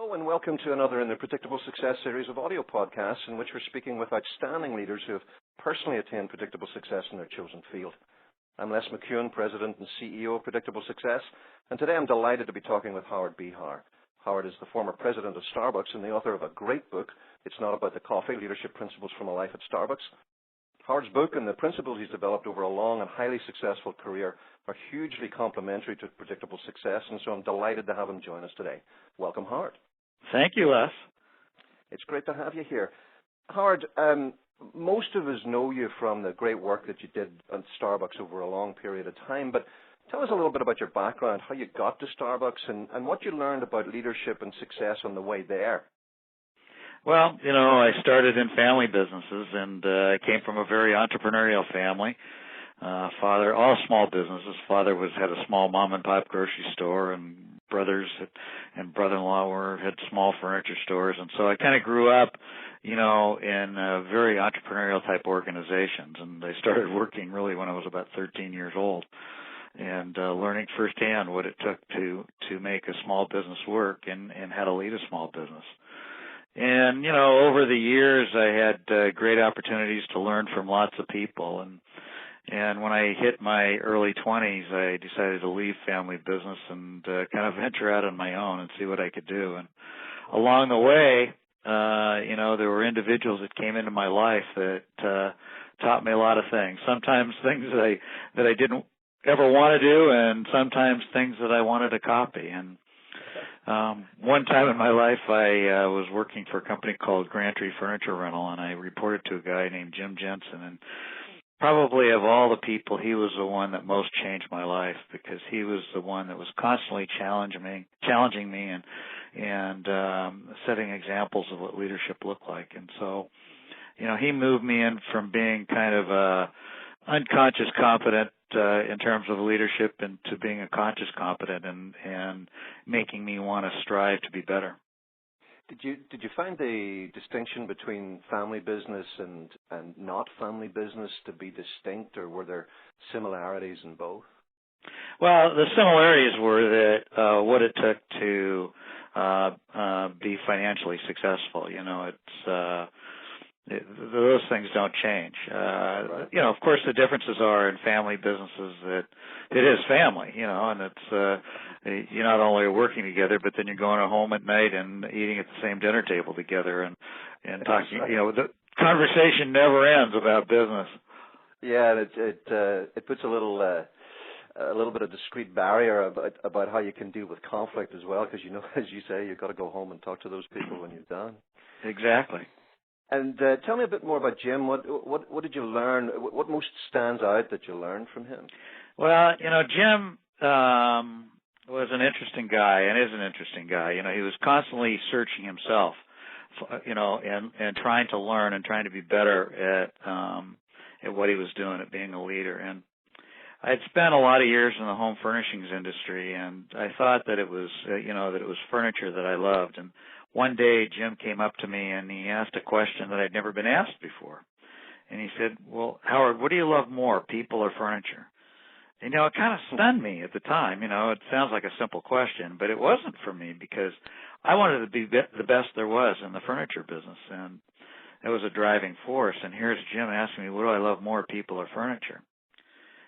Hello and welcome to another in the Predictable Success series of audio podcasts in which we're speaking with outstanding leaders who have personally attained predictable success in their chosen field. I'm Les McKeown, President and CEO of Predictable Success, and today I'm delighted to be talking with Howard Behar. Howard is the former president of Starbucks and the author of a great book, It's Not About the Coffee, Leadership Principles from a Life at Starbucks. Howard's book and the principles he's developed over a long and highly successful career are hugely complementary to predictable success, and so I'm delighted to have him join us today. Welcome, Howard. Thank you, Les. It's great to have you here. Howard, most of us know you from the great work that you did at Starbucks over a long period of time, but tell us a little bit about your background, how you got to Starbucks, and what you learned about leadership and success on the way there. Well, I started in family businesses, and I came from a very entrepreneurial family. Father, all small businesses. Father had a small mom-and-pop grocery store, and brothers and brother-in-law had small furniture stores. And so I kind of grew up, in very entrepreneurial-type organizations. And I started working really when I was about 13 years old and learning firsthand what it took to make a small business work and how to lead a small business. And, over the years, I had great opportunities to learn from lots of people. And when I hit my early 20s, I decided to leave family business and kind of venture out on my own and see what I could do. And along the way, there were individuals that came into my life that taught me a lot of things. Sometimes things that I didn't ever want to do, and sometimes things that I wanted to copy. And one time in my life, I was working for a company called Grantry Furniture Rental, and I reported to a guy named Jim Jensen. And probably of all the people, he was the one that most changed my life, because he was the one that was constantly challenging me and setting examples of what leadership looked like. And so, he moved me in from being kind of unconscious competent in terms of leadership into being a conscious competent and making me want to strive to be better. Did you find the distinction between family business and not family business to be distinct, or were there similarities in both? Well, the similarities were that what it took to be financially successful. Those things don't change. Right. Of course, the differences are in family businesses that it is family, and it's you're not only working together, but then you're going home at night and eating at the same dinner table together and talking. Right. The conversation never ends about business. Yeah, it puts a little bit of discrete barrier about how you can deal with conflict as well, because as you say, you've got to go home and talk to those people when you're done. Exactly. And tell me a bit more about Jim. What did you learn? What most stands out that you learned from him? Well, Jim was an interesting guy and is an interesting guy. He was constantly searching himself, and trying to learn and trying to be better at what he was doing, at being a leader. And I had spent a lot of years in the home furnishings industry, and I thought that it was, that it was furniture that I loved. And one day, Jim came up to me and he asked a question that I'd never been asked before. And he said, "Well, Howard, what do you love more, people or furniture?" And, it kind of stunned me at the time. It sounds like a simple question, but it wasn't for me, because I wanted to be the best there was in the furniture business. And it was a driving force. And here's Jim asking me, what do I love more, people or furniture?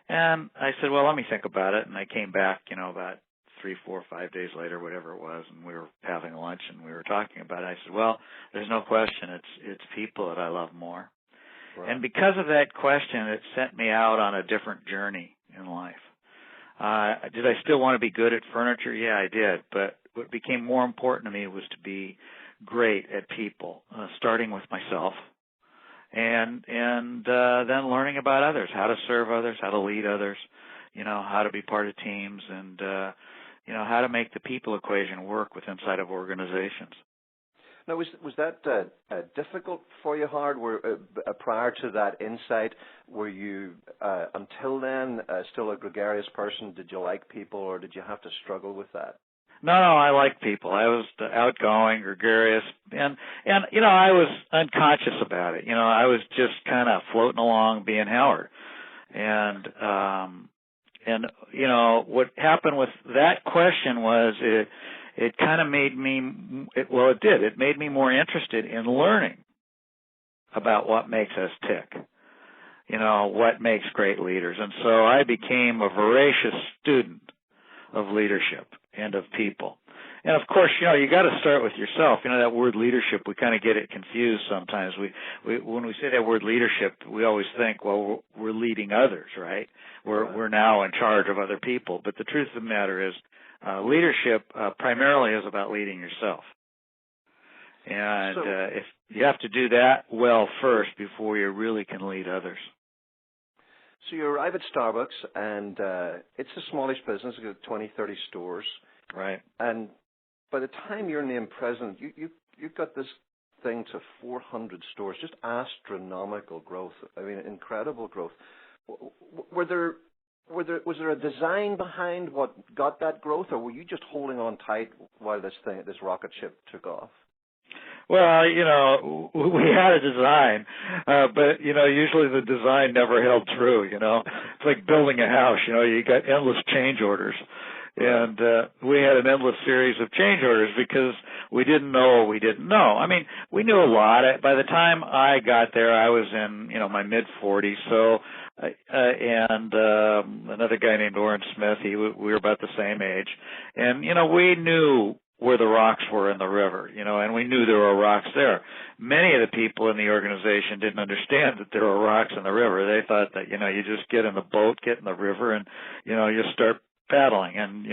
And I said, well, let me think about it. And I came back, about 3, 4, 5 days later, whatever it was, and we were having lunch and we were talking about it. I said, well, there's no question, it's people that I love more. Right. And because of that question, it sent me out on a different journey in life. Did I still want to be good at furniture? Yeah, I did. But what became more important to me was to be great at people, starting with myself, and then learning about others, how to serve others, how to lead others, how to be part of teams, and how to make the people equation work with inside of organizations. Now, was that difficult for you, Howard? Prior to that insight, were you, until then, still a gregarious person? Did you like people, or did you have to struggle with that? No, I liked people. I was outgoing, gregarious, and I was unconscious about it. I was just kind of floating along being Howard. And what happened with that question was it kind of made me, it did. It made me more interested in learning about what makes us tick, what makes great leaders. And so I became a voracious student of leadership and of people. And of course, you got to start with yourself. That word leadership, we kind of get it confused sometimes. When we say that word leadership, we always think, well, we're leading others, right? We're now in charge of other people. But the truth of the matter is, leadership primarily is about leading yourself. And if you have to do that well first before you really can lead others. So you arrive at Starbucks, and it's a smallish business. You've got 20, 30 stores. Right. And by the time you're named president, you've got this thing to 400 stores, just astronomical growth. I mean, incredible growth. Was there a design behind what got that growth, or were you just holding on tight while this rocket ship took off? Well, we had a design, but, usually the design never held true, It's like building a house, you got endless change orders. And we had an endless series of change orders because we didn't know what we didn't know. I mean, we knew a lot. By the time I got there, I was in, my mid-40s. So, and another guy named Orrin Smith, we were about the same age. And, we knew where the rocks were in the river, and we knew there were rocks there. Many of the people in the organization didn't understand that there were rocks in the river. They thought that, you just get in the boat, get in the river, and, you start paddling, and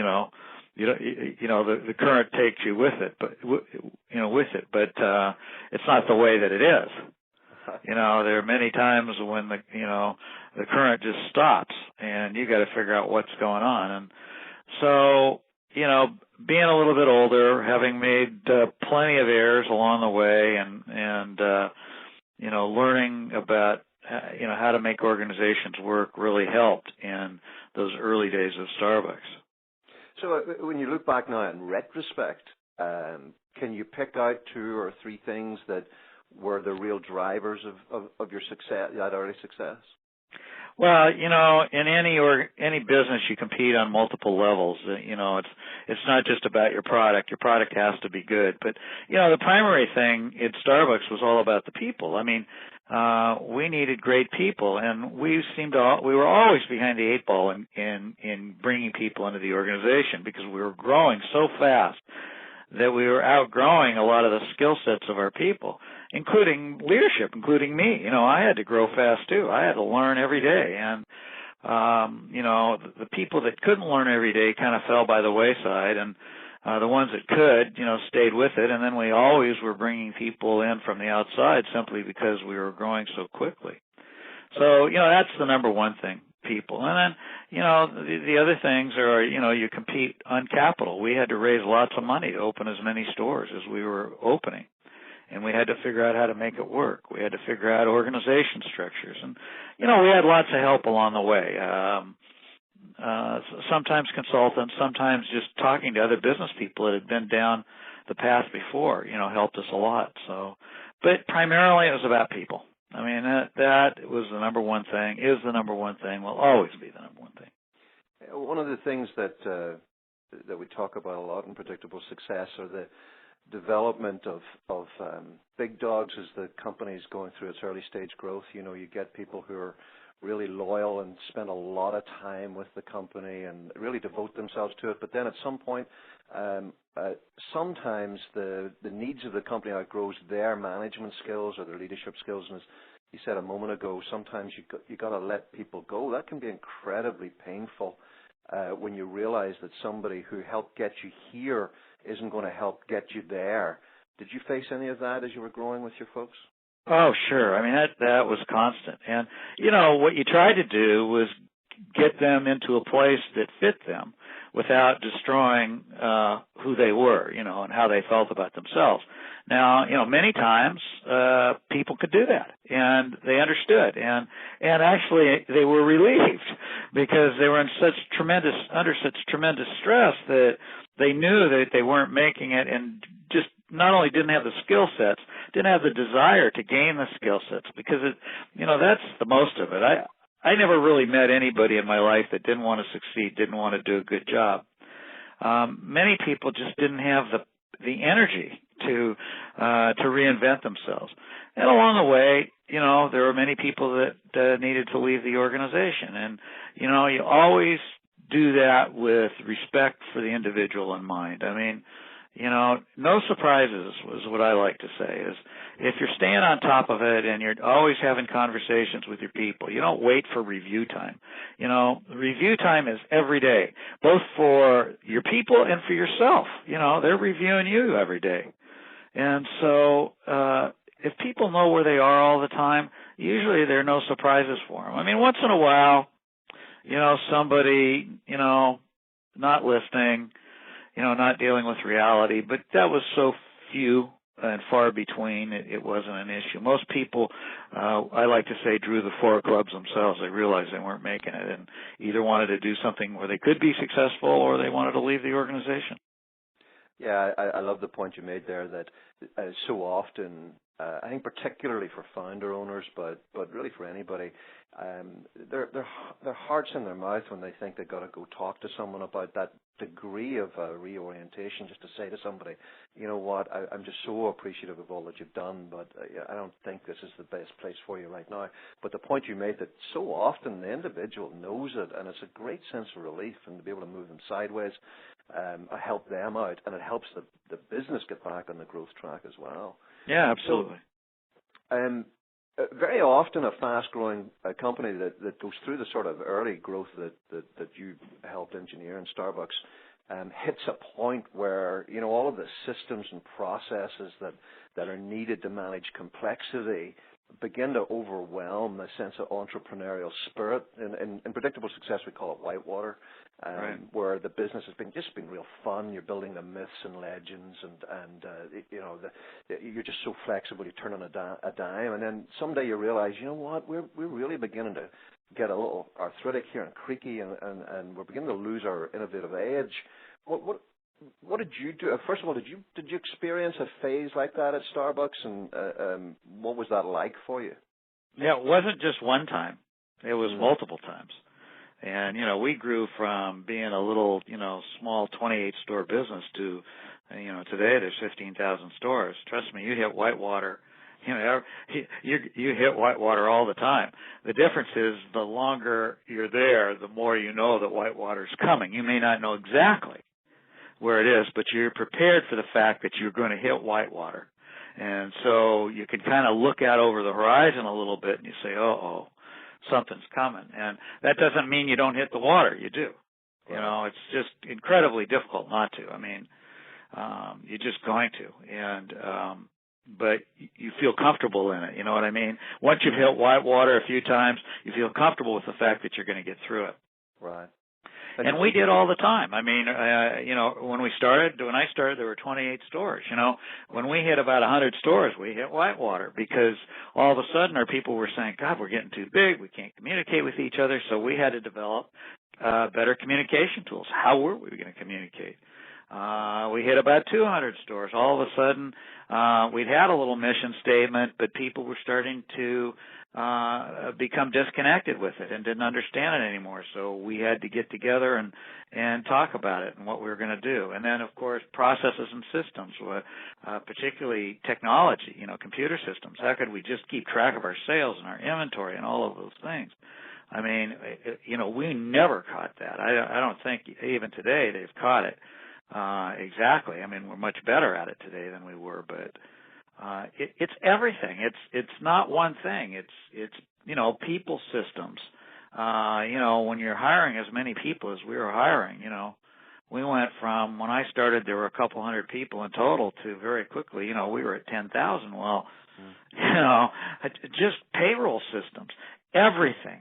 the current takes you with it, but it's not the way that it is. There are many times when the current just stops, and you got to figure out what's going on. And so being a little bit older, having made plenty of errors along the way, and learning about how to make organizations work really helped in those early days of Starbucks. So when you look back now in retrospect, can you pick out 2 or 3 things that were the real drivers of your success, that early success? Well, in any business, you compete on multiple levels. It's not just about your product. Your product has to be good. But, the primary thing at Starbucks was all about the people. I mean, we needed great people, and we were always behind the 8 ball in bringing people into the organization because we were growing so fast that we were outgrowing a lot of the skill sets of our people, including leadership, including me. I had to grow fast too. I had to learn every day, and the people that couldn't learn every day kind of fell by the wayside, and the ones that could, stayed with it. And then we always were bringing people in from the outside simply because we were growing so quickly. So, that's the number one thing, people. And then, the other things are, you compete on capital. We had to raise lots of money to open as many stores as we were opening. And we had to figure out how to make it work. We had to figure out organization structures. And, we had lots of help along the way. Sometimes consultants, sometimes just talking to other business people that had been down the path before, helped us a lot. So, but primarily it was about people. I mean, that was the number one thing, is the number one thing, will always be the number one thing. One of the things that we talk about a lot in predictable success are the development of big dogs as the company's going through its early stage growth. You get people who are really loyal and spend a lot of time with the company and really devote themselves to it. But then at some point, sometimes the needs of the company outgrows their management skills or their leadership skills. And as you said a moment ago, sometimes you got to let people go. That can be incredibly painful when you realize that somebody who helped get you here isn't going to help get you there. Did you face any of that as you were growing with your folks? Oh, sure. I mean, that was constant. And, what you tried to do was get them into a place that fit them without destroying who they were, and how they felt about themselves. Now, many times people could do that, and they understood, and actually they were relieved because they were under such tremendous stress that they knew that they weren't making it, and just not only didn't have the skill sets, didn't have the desire to gain the skill sets, because that's the most of it. I never really met anybody in my life that didn't want to succeed, didn't want to do a good job. many people just didn't have the energy to reinvent themselves. And along the way, there were many people that needed to leave the organization. And, you always do that with respect for the individual in mind. I mean, no surprises was what I like to say is if you're staying on top of it and you're always having conversations with your people, you don't wait for review time. Review time is every day, both for your people and for yourself. They're reviewing you every day. And so if people know where they are all the time, usually there are no surprises for them. I mean, once in a while, somebody, not listening, not dealing with reality, but that was so few and far between, it wasn't an issue. Most people, I like to say, drew the four clubs themselves. They realized they weren't making it and either wanted to do something where they could be successful or they wanted to leave the organization. Yeah, I love the point you made there that so often, I think particularly for founder owners, but really for anybody, their heart's in their mouth when they think they've got to go talk to someone about that degree of reorientation, just to say to somebody, you know what, I'm just so appreciative of all that you've done, but I don't think this is the best place for you right now. But the point you made that so often the individual knows it, and it's a great sense of relief, and to be able to move them sideways, help them out, and it helps the business get back on the growth track as well. Yeah, absolutely. So, very often a fast-growing company that goes through the sort of early growth that you helped engineer in Starbucks hits a point where, all of the systems and processes that are needed to manage complexity begin to overwhelm the sense of entrepreneurial spirit. In predictable success, we call it whitewater, right. Where the business has been real fun. You're building the myths and legends, and you're just so flexible. You turn on a dime, and then someday you realize, you know what, we're really beginning to get a little arthritic here and creaky, and we're beginning to lose our innovative edge. What did you do? First of all, did you experience a phase like that at Starbucks, and what was that like for you? Yeah, it wasn't just one time. It was multiple times. And, we grew from being a little, small 28-store business to, today there's 15,000 stores. Trust me, you hit whitewater. You hit whitewater all the time. The difference is the longer you're there, the more you know that whitewater's coming. You may not know exactly where it is, but you're prepared for the fact that you're going to hit whitewater. And so you can kind of look out over the horizon a little bit and you say, something's coming. And that doesn't mean you don't hit the water. You do. It's just incredibly difficult not to. I mean, you're just going to. And but you feel comfortable in it. You know what I mean? Once you've hit whitewater a few times, you feel comfortable with the fact that you're going to get through it. Right. And we did all the time. I mean, when I started, there were 28 stores. When we hit about 100 stores, we hit whitewater because all of a sudden our people were saying, God, we're getting too big. We can't communicate with each other. So we had to develop better communication tools. How were we going to communicate? We hit about 200 stores. All of a sudden, we'd had a little mission statement, but people were starting to become disconnected with it and didn't understand it anymore. So we had to get together and talk about it and what we were going to do. And then, of course, processes and systems, particularly technology, computer systems. How could we just keep track of our sales and our inventory and all of those things? I mean, we never caught that. I don't think even today they've caught it exactly. I mean, we're much better at it today than we were, but it's everything. It's not one thing. It's people systems. When you're hiring as many people as we were hiring, we went from, when I started, there were a couple hundred people in total to very quickly, we were at 10,000. Well, just payroll systems, everything.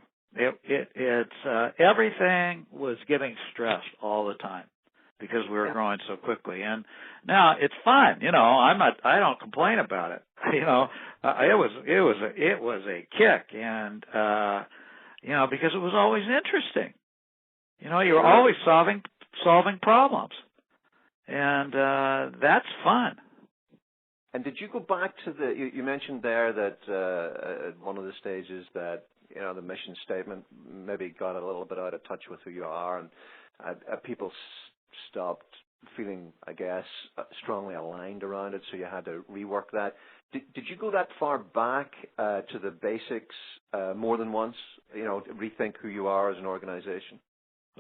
Everything was getting stressed all the time because we were growing so quickly. And now it's fun. I don't complain about it. It was a kick, and because it was always interesting. You were always solving problems, and that's fun. And did you go back to you mentioned there that at one of the stages that the mission statement maybe got a little bit out of touch with who you are, and people stopped feeling, I guess, strongly aligned around it, so you had to rework that. Did you go that far back to the basics more than once, rethink who you are as an organization?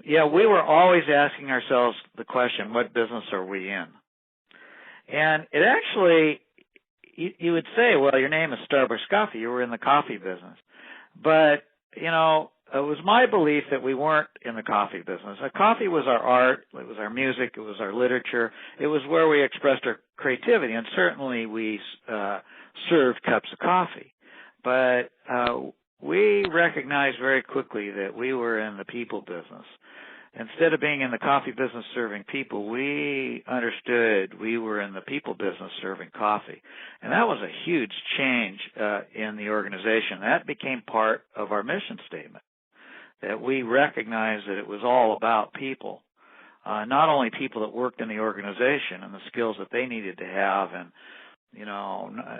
Yeah, we were always asking ourselves the question, what business are we in? And it actually, you would say, well, your name is Starbucks Coffee. You were in the coffee business. But, it was my belief that we weren't in the coffee business. Coffee was our art, it was our music, it was our literature. It was where we expressed our creativity, and certainly we served cups of coffee. But we recognized very quickly that we were in the people business. Instead of being in the coffee business serving people, we understood we were in the people business serving coffee. And that was a huge change in the organization. That became part of our mission statement, that we recognized that it was all about people, not only people that worked in the organization and the skills that they needed to have, and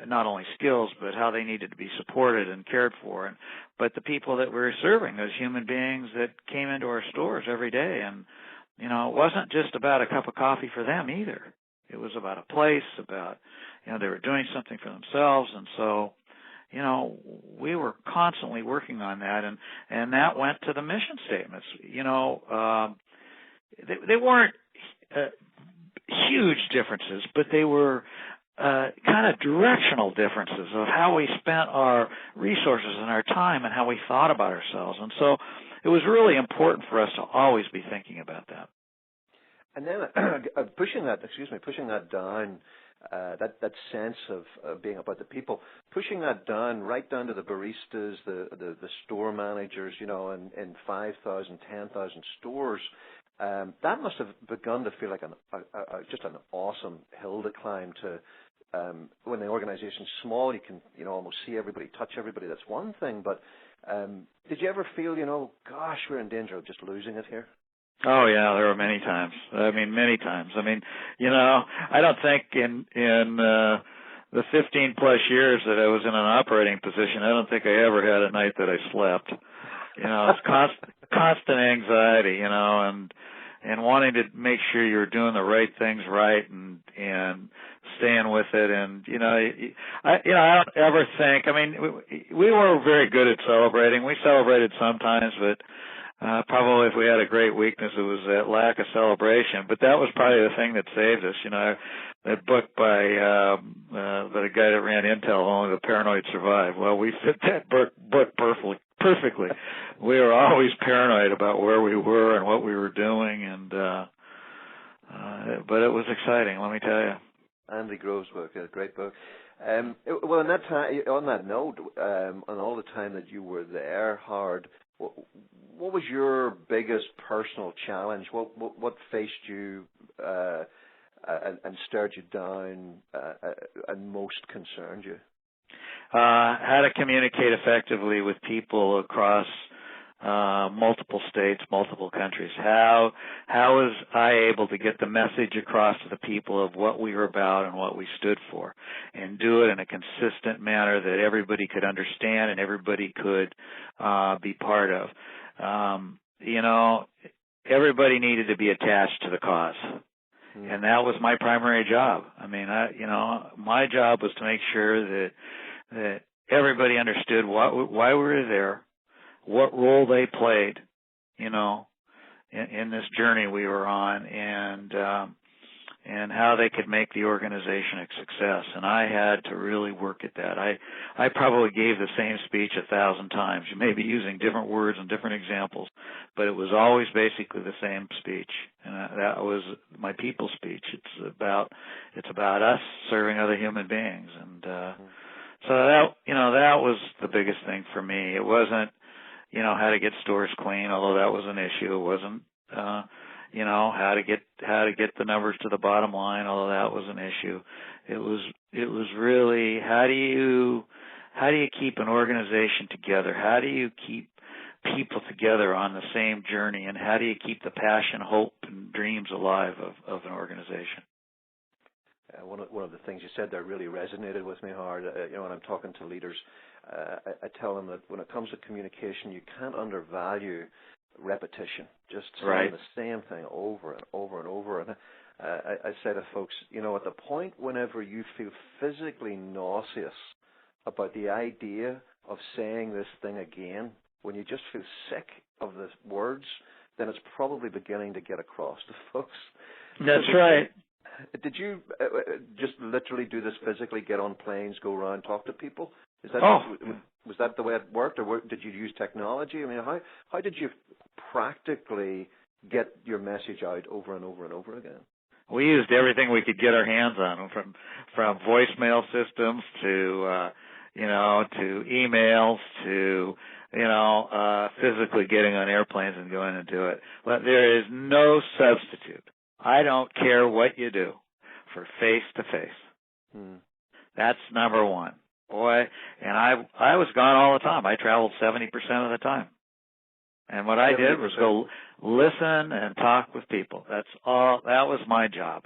not only skills, but how they needed to be supported and cared for, but the people that we were serving, those human beings that came into our stores every day. And, it wasn't just about a cup of coffee for them either. It was about a place, about, they were doing something for themselves. And so, we were constantly working on that, and that went to the mission statements. They weren't huge differences, but they were kind of directional differences of how we spent our resources and our time and how we thought about ourselves. And so it was really important for us to always be thinking about that. And then pushing that down, that sense of being about the people, pushing that down, right down to the baristas, the store managers, in 5,000, 10,000 stores, that must have begun to feel like just an awesome hill to climb. To when the organization's small, you can almost see everybody, touch everybody. That's one thing. But did you ever feel, gosh, we're in danger of just losing it here? Oh yeah, there were many times. Many times. I don't think in the 15 plus years that I was in an operating position, I don't think I ever had a night that I slept. It's constant anxiety, and wanting to make sure you're doing the right things right and staying with it. And I don't ever think. We were very good at celebrating. We celebrated sometimes, but probably if we had a great weakness, it was that lack of celebration. But that was probably the thing that saved us. That book by the guy that ran Intel, Only the Paranoid Survive. Well, we fit that book perfectly. We were always paranoid about where we were and what we were doing, and but it was exciting, let me tell you. Andy Grove's book, a great book. Well, on that note, on all the time that you were there, Howard, what was your biggest personal challenge? What faced you and stared you down and most concerned you? How to communicate effectively with people across multiple states, multiple countries. How was I able to get the message across to the people of what we were about and what we stood for, and do it in a consistent manner that everybody could understand and everybody could be part of. Everybody needed to be attached to the cause. And that was my primary job. My job was to make sure that everybody understood why we were there, what role they played, in this journey we were on, and how they could make the organization a success. And I had to really work at that. I probably gave the same speech 1,000 times, maybe using different words and different examples, but it was always basically the same speech. And that was my people speech. It's about us serving other human beings. And so that was the biggest thing for me. It wasn't, how to get stores clean, although that was an issue. It wasn't, how to get the numbers to the bottom line, although that was an issue. It was really how do you keep an organization together? How do you keep people together on the same journey? And how do you keep the passion, hope, and dreams alive of an organization? One of the things you said there really resonated with me, Howard. When I'm talking to leaders, I tell them that when it comes to communication, you can't undervalue repetition, just Right. saying the same thing over and over and over. And I say to folks, you know, at the point whenever you feel physically nauseous about the idea of saying this thing again, when you just feel sick of the words, then it's probably beginning to get across to folks. That's right. Did you just literally do this physically, get on planes, go around, talk to people? Is that, was that the way it worked, or did you use technology? I mean, how did you practically get your message out over and over and over again? We used everything we could get our hands on, from voicemail systems to to emails to physically getting on airplanes and going to do it. But there is no substitute. I don't care what you do for face-to-face. That's number one. Boy, and I was gone all the time. I traveled 70% of the time. And what I did was go listen and talk with people. That's all. That was my job.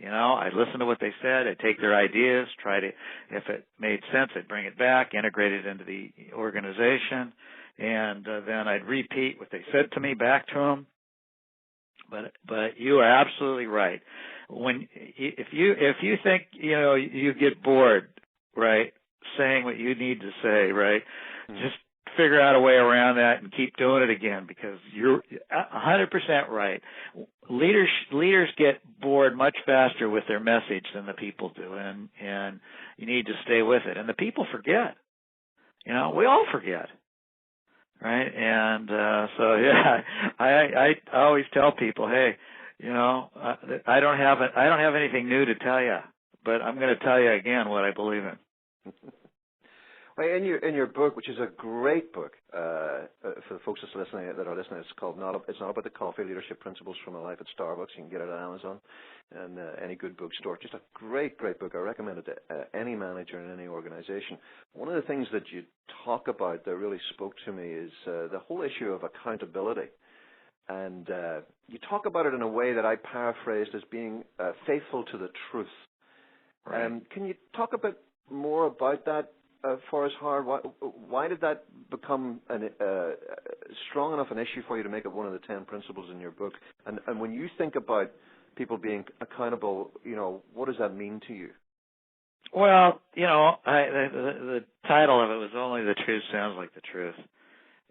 I'd listen to what they said. I'd take their ideas, try to, if it made sense, I'd bring it back, integrate it into the organization, and then I'd repeat what they said to me back to them. But you are absolutely right. If you think you get bored, right, saying what you need to say, right, just figure out a way around that and keep doing it again, because you're 100% right. Leaders get bored much faster with their message than the people do, and you need to stay with it. And the people forget. We all forget. Right, and so yeah, I always tell people, hey, I don't have anything new to tell you, but I'm going to tell you again what I believe in. Well, in your book, which is a great book for the folks that are listening, it's called "It's Not About the Coffee: Leadership Principles from a Life at Starbucks." You can get it at Amazon and any good bookstore. Just a great book. I recommend it to any manager in any organization. One of the things that you talk about that really spoke to me is the whole issue of accountability. And you talk about it in a way that I paraphrased as being faithful to the truth. Right. Can you talk a bit more about that for us, Howard? Why did that become strong enough an issue for you to make it one of the 10 principles in your book? And when you think about people being accountable, what does that mean to you? Well, the title of it was "Only the Truth Sounds Like the Truth."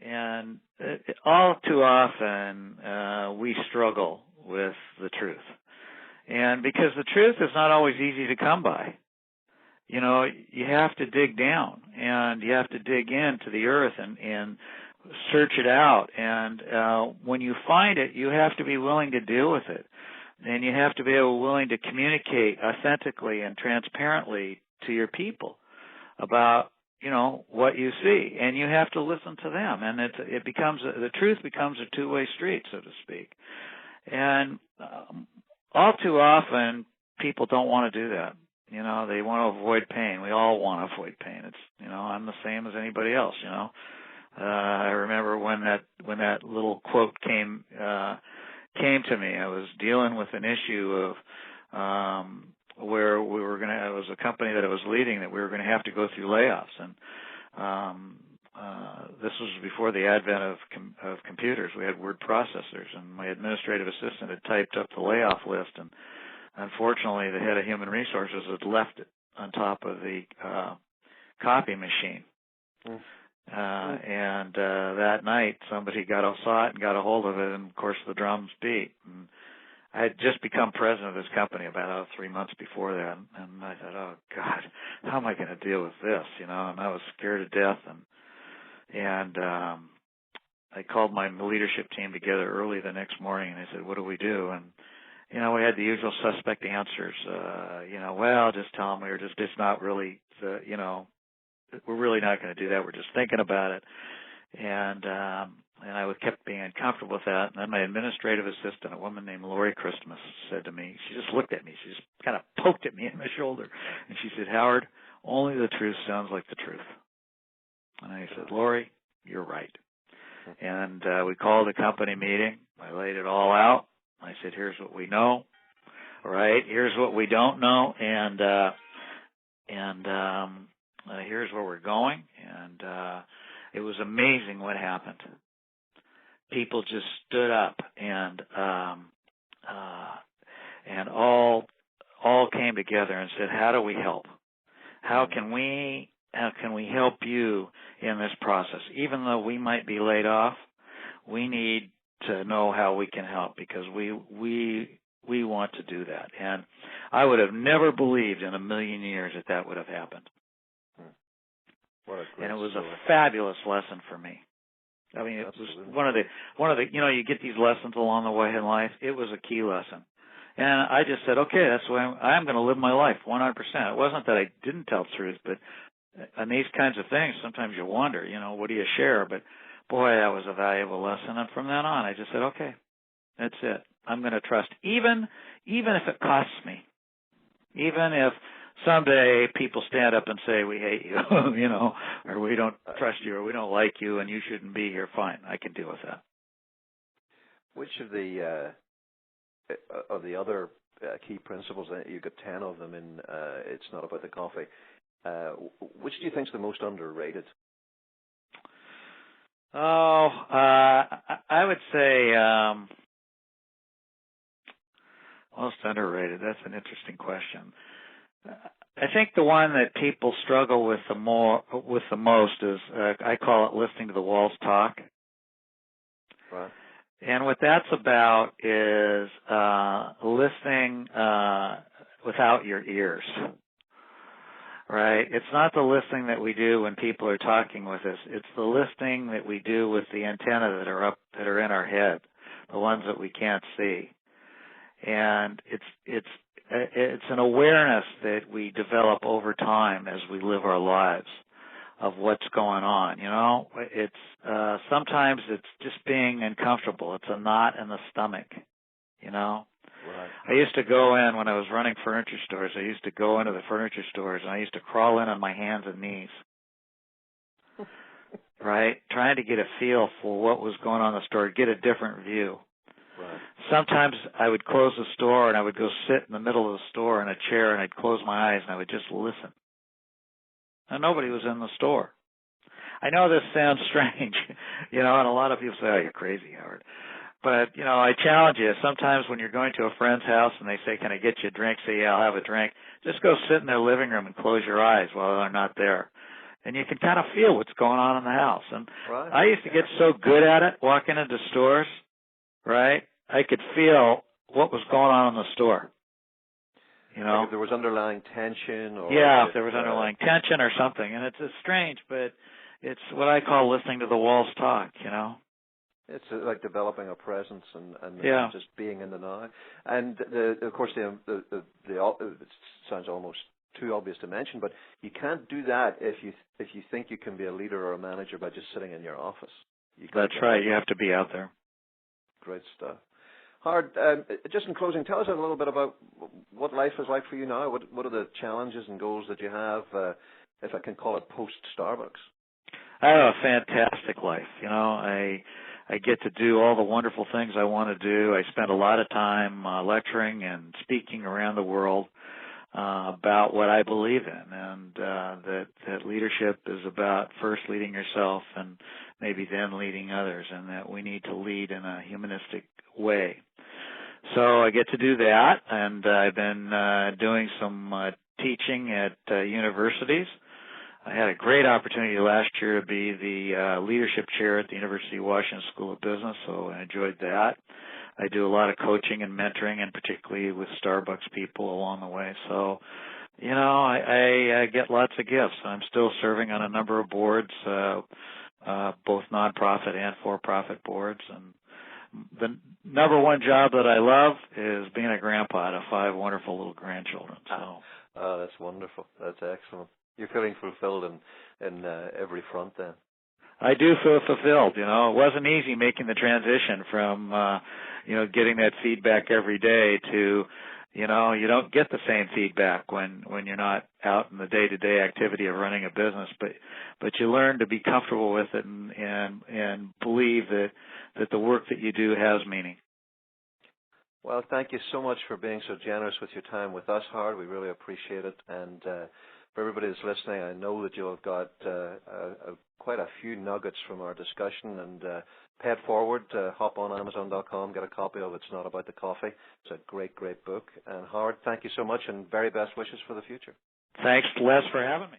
And all too often we struggle with the truth. And because the truth is not always easy to come by. You have to dig down, and you have to dig into the earth and search it out. And when you find it, you have to be willing to deal with it. And you have to be willing to communicate authentically and transparently to your people about, what you see. And you have to listen to them. And the truth becomes a two-way street, so to speak. And all too often, people don't want to do that. They want to avoid pain. We all want to avoid pain. It's, I'm the same as anybody else, I remember when that little quote came to me. I was dealing with an issue of where it was a company that I was leading that we were going to have to go through layoffs. And this was before the advent of computers. We had word processors, and my administrative assistant had typed up the layoff list, and unfortunately, the head of human resources had left it on top of the copy machine. And that night, somebody saw it and got a hold of it, and of course, the drums beat. And I had just become president of this company about 3 months before that, and I thought, oh God, how am I going to deal with this? And I was scared to death, and I called my leadership team together early the next morning, and I said, what do we do? And we had the usual suspect answers. Well, just tell them it's not really, we're really not going to do that. We're just thinking about it. And I kept being uncomfortable with that. And then my administrative assistant, a woman named Lori Christmas, said to me, she just looked at me. She just kind of poked at me in my shoulder. And she said, Howard, only the truth sounds like the truth. And I said, Lori, you're right. And we called a company meeting. I laid it all out. I said, here's what we know, right? Here's what we don't know, and here's where we're going. And it was amazing what happened. people just stood up and all came together and said, how do we help? How can we help you in this process? Even though we might be laid off, we need to know how we can help, because we want to do that. And I would have never believed in a million years that would have happened. What a great and it was story. a fabulous lesson for me. I mean, it Absolutely. was one of the you get these lessons along the way in life. It was a key lesson. And I just said, okay, that's the way I'm going to live my life, 100%. It wasn't that I didn't tell the truth, but on these kinds of things, sometimes you wonder, what do you share? But boy, that was a valuable lesson. And from then on, I just said, okay, that's it. I'm going to trust, even if it costs me, even if someday people stand up and say, we hate you, or we don't trust you, or we don't like you, and you shouldn't be here. Fine, I can deal with that. Which of the other key principles, you've got 10 of them in It's Not About the Coffee, which do you think is the most underrated? I would say most underrated. That's an interesting question. I think the one that people struggle with the most is I call it listening to the walls talk. Right. And what that's about is listening without your ears. Right? It's not the listening that we do when people are talking with us. It's the listening that we do with the antenna that are in our head, the ones that we can't see. And it's an awareness that we develop over time as we live our lives of what's going on. It's sometimes it's just being uncomfortable. It's a knot in the stomach. Right. I used to go in when I was running furniture stores. I used to go into the furniture stores and I used to crawl in on my hands and knees. Right? Trying to get a feel for what was going on in the store, get a different view. Right. Sometimes I would close the store and I would go sit in the middle of the store in a chair and I'd close my eyes and I would just listen. And nobody was in the store. I know this sounds strange, and a lot of people say, oh, you're crazy, Howard. But, I challenge you. Sometimes when you're going to a friend's house and they say, can I get you a drink? Say, yeah, I'll have a drink. Just go sit in their living room and close your eyes while they're not there. And you can kind of feel what's going on in the house. And right. I used to get so good at it, walking into stores, right? I could feel what was going on in the store. Like if there was underlying tension or... Yeah, if there was underlying tension or something. And it's strange, but it's what I call listening to the walls talk, It's like developing a presence and just being in the now. And of course, it sounds almost too obvious to mention, but you can't do that if you think you can be a leader or a manager by just sitting in your office. That's right. You have to be out there. Great stuff. Howard, just in closing, tell us a little bit about what life is like for you now. What are the challenges and goals that you have, if I can call it post-Starbucks? I have a fantastic life. I get to do all the wonderful things I want to do. I spend a lot of time lecturing and speaking around the world about what I believe in, and that leadership is about first leading yourself and maybe then leading others, and that we need to lead in a humanistic way. So I get to do that, and I've been doing some teaching at universities. I had a great opportunity last year to be the leadership chair at the University of Washington School of Business, so I enjoyed that. I do a lot of coaching and mentoring, and particularly with Starbucks people along the way. So, I get lots of gifts. I'm still serving on a number of boards, both nonprofit and for-profit boards. And the number one job that I love is being a grandpa to 5 wonderful little grandchildren. So, oh, that's wonderful. That's excellent. You're feeling fulfilled in every front then. I do feel fulfilled. It wasn't easy making the transition from, getting that feedback every day to, you don't get the same feedback when you're not out in the day-to-day activity of running a business, but you learn to be comfortable with it and believe that the work that you do has meaning. Well, thank you so much for being so generous with your time with us, Howard. We really appreciate it. And for everybody that's listening, I know that you'll have got quite a few nuggets from our discussion, and pay it forward. Hop on Amazon.com, get a copy of It's Not About the Coffee. It's a great, great book. And Howard, thank you so much, and very best wishes for the future. Thanks, Les, for having me.